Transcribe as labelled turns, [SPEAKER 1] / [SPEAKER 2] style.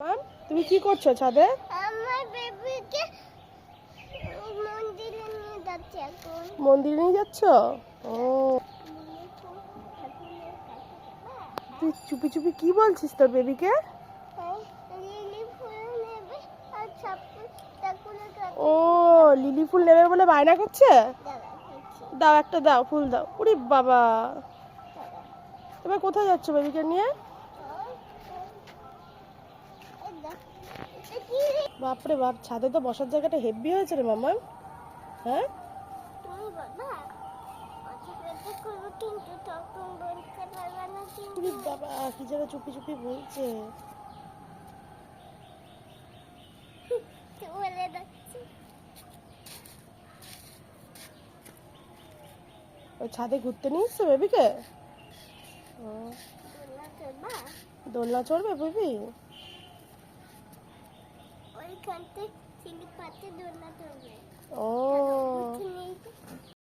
[SPEAKER 1] মাম, তুমি কি করছো ছাদে?
[SPEAKER 2] আমার বেবিকে মন্দিরে নিয়ে যাচ্ছি এখন।
[SPEAKER 1] মন্দিরে নিয়ে যাচ্ছ? ও, তুই চুপি চুপি কি বলছিস তোর বেবিকে?
[SPEAKER 2] লিলি ফুল নেবে আর ঠাকুরে
[SPEAKER 1] ও, লিলি ফুল নেবে বলে বায়না করছে। দাও, একটা দাও, ফুল দাও। ওরে বাবা, এবার কোথায় যাচ্ছ বেবিকে নিয়ে? বাপরে বাপ, ছাদে তো বসার জায়গাটা হেভি হয়েছে রে মামা। হ্যাঁ,
[SPEAKER 2] কিন্তু তখন বলতে পারবে না কিন্তু
[SPEAKER 1] ওরে বাবা, কি যেন চুপি চুপি বলছে।
[SPEAKER 2] বলে যাচ্ছি।
[SPEAKER 1] ওই ছাদে ঘুরতে নিয়ে এসছো বেবিকে? ও, দোলনা চড়বে বেবি?
[SPEAKER 2] ওইখানতে চিলি পাতে দোলনা চলবে।
[SPEAKER 1] ও,